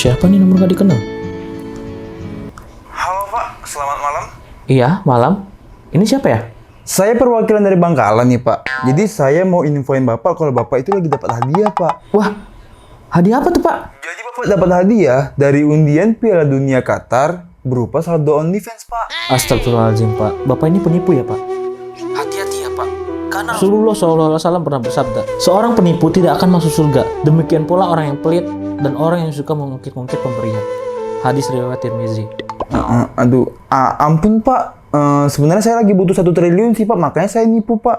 Siapa nih nomor gak dikenal? Halo Pak, selamat malam. Iya, malam. Ini siapa ya? Saya perwakilan dari Bangkalan nih Pak. Jadi saya mau infoin Bapak kalau Bapak itu lagi dapat hadiah Pak. Wah, hadiah apa tuh Pak? Jadi Bapak dapat hadiah dari undian Piala Dunia Qatar berupa saldo OnlyFans Pak. Astagfirullahaladzim Pak, Bapak ini penipu ya Pak? Hati-hati ya Pak, karena Rasulullah SAW pernah bersabda, seorang penipu tidak akan masuk surga. Demikian pula orang yang pelit dan orang yang suka mengungkit-ungkit pemberian. Hadis riwayat Tirmizi. Ampun Pak. Sebenarnya saya lagi butuh 1 triliun sih Pak, makanya saya nipu Pak.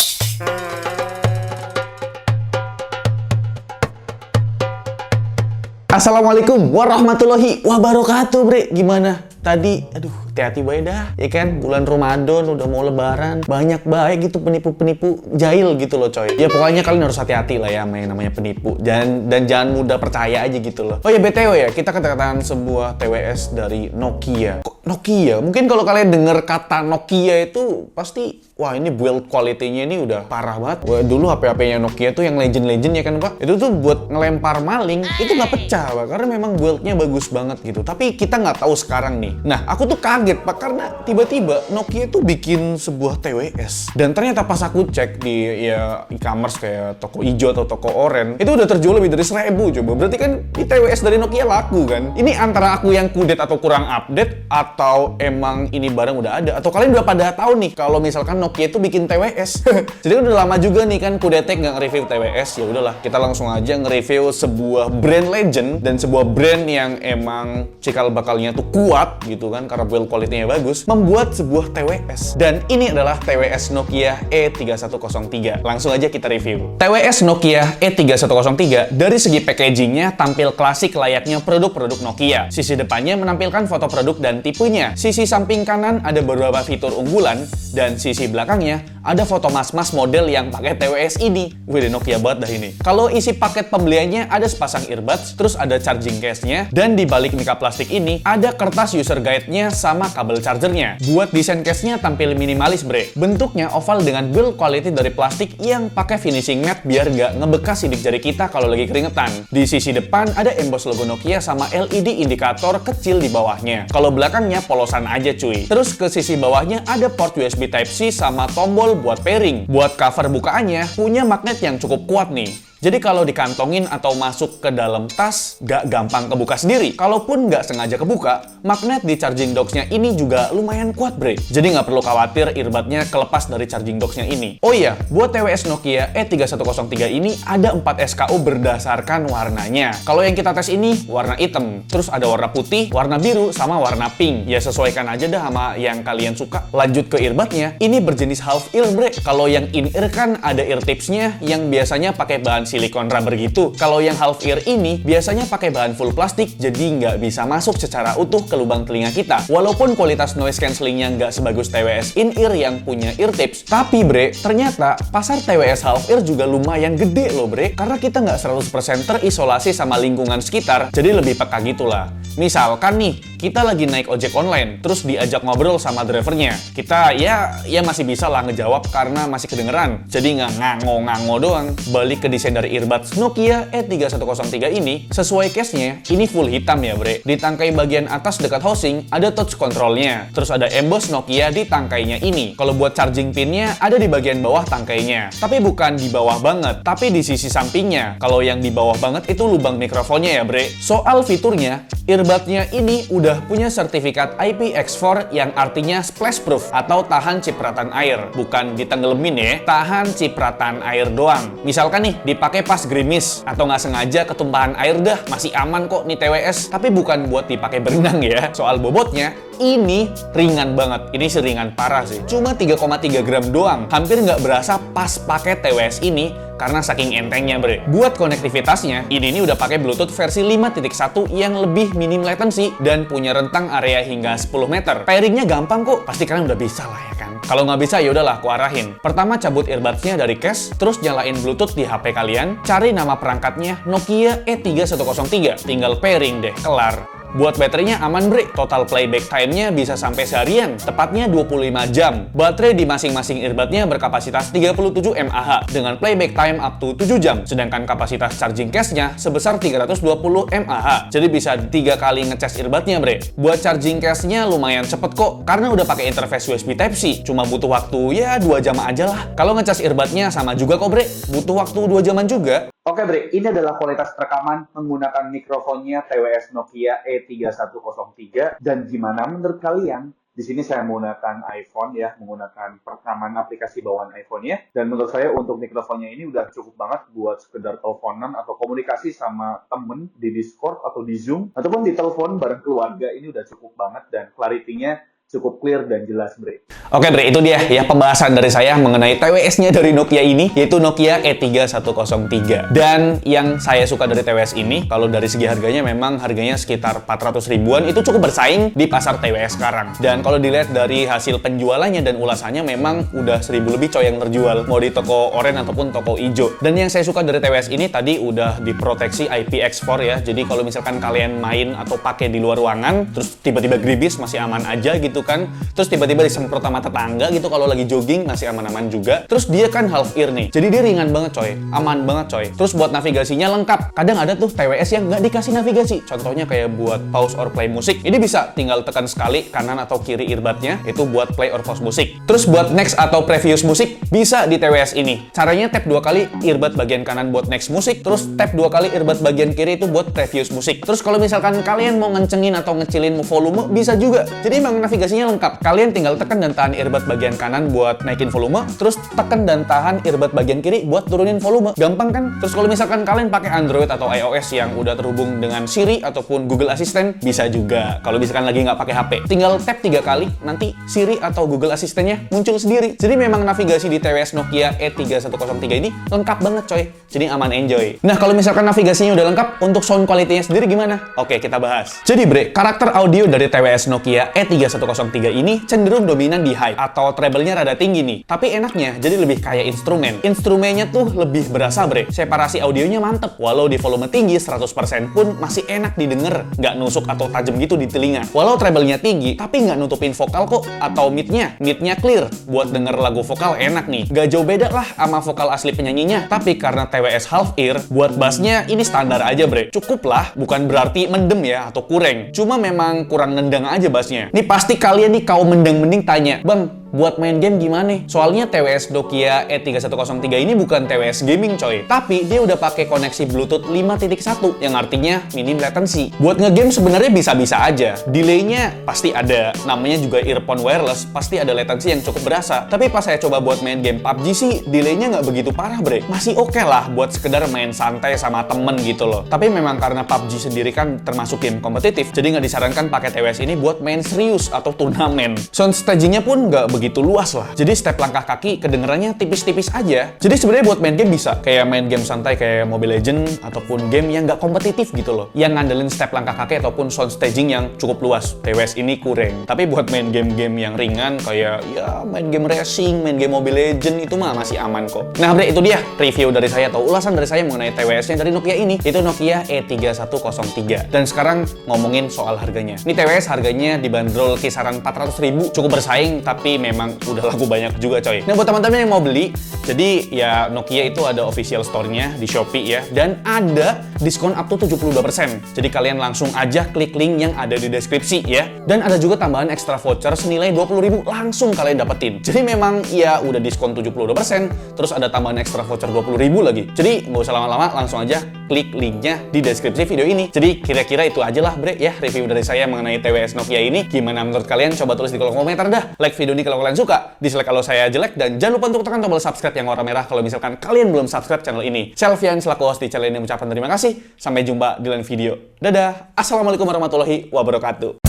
Assalamualaikum warahmatullahi wabarakatuh, Bre. Gimana? Tadi, hati-hati bae dah, ya kan? Bulan Ramadan, udah mau lebaran. Banyak baik gitu penipu-penipu jahil gitu loh, coy. Ya pokoknya kalian harus hati-hati lah ya sama yang namanya penipu. Dan jangan mudah percaya aja gitu loh. Oh ya, BTW ya, kita kedatangan sebuah TWS dari Nokia. Kok Nokia? Mungkin kalau kalian dengar kata Nokia itu pasti, wah ini build quality-nya ini udah parah banget. Wah, dulu HP-HP-nya Nokia tuh yang legend-legend ya kan Pak? Itu tuh buat ngelempar maling, itu nggak pecah Pak. Karena memang build-nya bagus banget gitu. Tapi kita nggak tahu sekarang nih. Nah, aku tuh kaget Pak karena tiba-tiba Nokia tuh bikin sebuah TWS. Dan ternyata pas aku cek di ya e-commerce kayak toko hijau atau toko oren, itu udah terjual lebih dari 1000 coba. Berarti kan di TWS dari Nokia laku kan? Ini antara aku yang kudet atau kurang update, atau emang ini barang udah ada, atau kalian udah pada tahu nih kalau misalkan Nokia itu bikin TWS. Jadi udah lama juga nih kan Kudetek nggak nge-review TWS. Ya udahlah, kita langsung aja nge-review sebuah brand legend dan sebuah brand yang emang cikal bakalnya tuh kuat gitu kan karena build quality-nya bagus, membuat sebuah TWS. Dan ini adalah TWS Nokia E3103. Langsung aja kita review. TWS Nokia E3103 dari segi packagingnya tampil klasik layaknya produk-produk Nokia. Sisi depannya menampilkan foto produk dan tipenya. Sisi samping kanan ada beberapa fitur unggulan dan sisi belakangnya ada foto mas-mas model yang pakai TWS ini. Wih, Nokia banget dah ini. Kalau isi paket pembeliannya ada sepasang earbuds, terus ada charging case-nya, dan di balik mika plastik ini ada kertas user guide-nya sama kabel chargernya. Buat desain case-nya tampil minimalis, bre. Bentuknya oval dengan build quality dari plastik yang pakai finishing matte biar nggak ngebekas sidik jari kita kalau lagi keringetan. Di sisi depan ada emboss logo Nokia sama LED indikator kecil di bawahnya. Kalau belakangnya polosan aja cuy. Terus ke sisi bawahnya ada port USB Type-C sama tombol buat pairing. Buat cover bukaannya punya magnet yang cukup kuat nih. Jadi kalau dikantongin atau masuk ke dalam tas, nggak gampang kebuka sendiri. Kalaupun nggak sengaja kebuka, magnet di charging docksnya ini juga lumayan kuat, bre. Jadi nggak perlu khawatir earbudnya kelepas dari charging docksnya ini. Oh iya, buat TWS Nokia E3103 ini ada 4 SKU berdasarkan warnanya. Kalau yang kita tes ini warna hitam, terus ada warna putih, warna biru, sama warna pink. Ya sesuaikan aja dah sama yang kalian suka. Lanjut ke earbudnya, ini berjenis half ear, bre. Kalau yang in ear kan ada ear tipsnya yang biasanya pakai bahan silikon rubber gitu. Kalau yang half ear ini biasanya pakai bahan full plastik, jadi nggak bisa masuk secara utuh ke lubang telinga kita. Walaupun kualitas noise cancellingnya nggak sebagus TWS in ear yang punya ear tips, tapi bre, ternyata pasar TWS half ear juga lumayan gede loh bre, karena kita nggak 100% terisolasi sama lingkungan sekitar, jadi lebih peka gitulah. Misalkan nih, kita lagi naik ojek online, terus diajak ngobrol sama drivernya. Kita ya masih bisa lah ngejawab karena masih kedengeran, jadi nggak ngango-ngango doang. Balik ke desain dari earbuds Nokia E3103 ini, sesuai case-nya, ini full hitam ya bre. Di tangkai bagian atas dekat housing, ada touch control-nya. Terus ada emboss Nokia di tangkainya ini. Kalau buat charging pin-nya, ada di bagian bawah tangkainya. Tapi bukan di bawah banget, tapi di sisi sampingnya. Kalau yang di bawah banget itu lubang mikrofonnya ya bre. Soal fiturnya, earbudnya ini udah punya sertifikat IPX4 yang artinya splash proof atau tahan cipratan air. Bukan ditenggelamin ya, tahan cipratan air doang. Misalkan nih, dipakai pas gerimis atau nggak sengaja ketumpahan air dah, masih aman kok nih TWS. Tapi bukan buat dipakai berenang ya. Soal bobotnya, ini ringan banget. Ini seringan parah sih. Cuma 3,3 gram doang. Hampir nggak berasa pas pakai TWS ini karena saking entengnya bre. Buat konektivitasnya, ini udah pakai Bluetooth versi 5.1 yang lebih minim latency dan punya rentang area hingga 10 meter. Pairingnya gampang kok, pasti kalian udah bisa lah ya kan. Kalau nggak bisa ya udahlah, aku arahin. Pertama cabut earbudsnya dari case, terus nyalain Bluetooth di HP kalian, cari nama perangkatnya Nokia E3103, tinggal pairing deh, kelar. Buat baterainya aman bre, total playback time-nya bisa sampai seharian, tepatnya 25 jam. Baterai di masing-masing earbudnya berkapasitas 37 mAh dengan playback time up to 7 jam, sedangkan kapasitas charging case-nya sebesar 320 mAh. Jadi bisa 3 kali ngecas earbudnya bre. Buat charging case-nya lumayan cepet kok, karena udah pakai interface USB Type-C. Cuma butuh waktu ya 2 jam aja lah. Kalau ngecas earbudnya sama juga kok bre, butuh waktu 2 jaman juga. Oke Bre, ini adalah kualitas rekaman menggunakan mikrofonnya TWS Nokia E3103. Dan gimana menurut kalian? Di sini saya menggunakan iPhone ya, menggunakan perekaman aplikasi bawaan iPhone-nya. Dan menurut saya untuk mikrofonnya ini udah cukup banget buat sekedar teleponan atau komunikasi sama temen di Discord atau di Zoom. Ataupun di telepon bareng keluarga, ini udah cukup banget dan clarity-nya cukup clear dan jelas, Bre. Oke, Bre, itu dia ya pembahasan dari saya mengenai TWS-nya dari Nokia ini, yaitu Nokia E3103. Dan yang saya suka dari TWS ini, kalau dari segi harganya memang harganya sekitar 400 ribuan, itu cukup bersaing di pasar TWS sekarang. Dan kalau dilihat dari hasil penjualannya dan ulasannya memang udah 1000 lebih coy yang terjual, mau di toko oranye ataupun toko hijau. Dan yang saya suka dari TWS ini tadi udah diproteksi IPX4 ya, jadi kalau misalkan kalian main atau pakai di luar ruangan, terus tiba-tiba geribis masih aman aja gitu kan. Terus tiba-tiba disemprot sama tetangga gitu kalau lagi jogging masih aman-aman juga. Terus dia kan half ear nih, jadi dia ringan banget coy, aman banget coy. Terus buat navigasinya lengkap. Kadang ada tuh TWS yang nggak dikasih navigasi, contohnya kayak buat pause or play musik, ini bisa tinggal tekan sekali kanan atau kiri earbudnya, itu buat play or pause musik. Terus buat next atau previous musik bisa di TWS ini. Caranya tap 2 kali earbud bagian kanan buat next musik, terus tap 2 kali earbud bagian kiri itu buat previous musik. Terus kalau misalkan kalian mau ngencengin atau ngecilin volume bisa juga. Jadi emang navigasinya lengkap. Kalian tinggal tekan dan tahan earbud bagian kanan buat naikin volume, terus tekan dan tahan earbud bagian kiri buat turunin volume. Gampang kan? Terus kalau misalkan kalian pakai Android atau iOS yang udah terhubung dengan Siri ataupun Google Assistant, bisa juga. Kalau misalkan lagi nggak pakai HP, tinggal tap 3 kali, nanti Siri atau Google Assistant-nya muncul sendiri. Jadi memang navigasi di TWS Nokia E3103 ini lengkap banget coy. Jadi aman enjoy. Nah, kalau misalkan navigasinya udah lengkap, untuk sound quality-nya sendiri gimana? Oke, kita bahas. Jadi bre, karakter audio dari TWS Nokia E3103 ini cenderung dominan di high atau treble-nya rada tinggi nih. Tapi enaknya jadi lebih kayak instrumen. Instrumennya tuh lebih berasa bre. Separasi audionya mantep. Walau di volume tinggi 100% pun masih enak didengar. Nggak nusuk atau tajam gitu di telinga. Walau treble-nya tinggi, tapi nggak nutupin vokal kok. Atau mid-nya clear. Buat denger lagu vokal enak nih. Nggak jauh beda lah sama vokal asli penyanyinya. Tapi karena TWS half ear, buat bassnya ini standar aja bre. Cukup lah, bukan berarti mendem ya atau kurang. Cuma memang kurang nendang aja bassnya. Nih pasti kalian nih kaum mending tanya, Bang, buat main game gimana? Soalnya TWS Nokia E3103 ini bukan TWS gaming coy, tapi dia udah pakai koneksi Bluetooth 5.1 yang artinya minim latency. Buat ngegame sebenarnya bisa-bisa aja. Delaynya pasti ada, namanya juga earphone wireless, pasti ada latency yang cukup berasa. Tapi pas saya coba buat main game PUBG sih, delaynya nggak begitu parah bre. Masih oke lah buat sekedar main santai sama temen gitu loh. Tapi memang karena PUBG sendiri kan termasuk game kompetitif, jadi nggak disarankan pakai TWS ini buat main serius atau turnamen. Sound stagingnya pun nggak begitu luas lah. Jadi step langkah kaki kedengerannya tipis-tipis aja. Jadi sebenarnya buat main game bisa. Kayak main game santai kayak Mobile Legends ataupun game yang nggak kompetitif gitu loh. Yang ngandelin step langkah kaki ataupun sound staging yang cukup luas. TWS ini kurang. Tapi buat main game-game yang ringan kayak ya main game racing, main game Mobile Legends itu mah masih aman kok. Nah bre, itu dia review dari saya atau ulasan dari saya mengenai TWS-nya dari Nokia ini. Itu Nokia E3103. Dan sekarang ngomongin soal harganya. Ini TWS harganya dibanderol kisaran 400.000, cukup bersaing tapi memang udah laku banyak juga coy. Nah buat teman-teman yang mau beli, jadi ya Nokia itu ada official store-nya di Shopee ya, dan ada diskon up to 72%. Jadi kalian langsung aja klik link yang ada di deskripsi ya. Dan ada juga tambahan extra voucher senilai 20.000 langsung kalian dapetin. Jadi memang ya udah diskon 72%, terus ada tambahan extra voucher 20.000 lagi. Jadi nggak usah lama-lama, langsung aja klik linknya di deskripsi video ini. Jadi kira-kira itu aja lah bre ya review dari saya mengenai TWS Nokia ini. Gimana menurut kalian? Coba tulis di kolom komentar dah. Like video ini kalau kalian suka, dislike kalau saya jelek, dan jangan lupa untuk tekan tombol subscribe yang warna merah kalau misalkan kalian belum subscribe channel ini. Selvian selaku host di channel ini mengucapkan terima kasih. Sampai jumpa di lain video. Dadah. Assalamualaikum warahmatullahi wabarakatuh.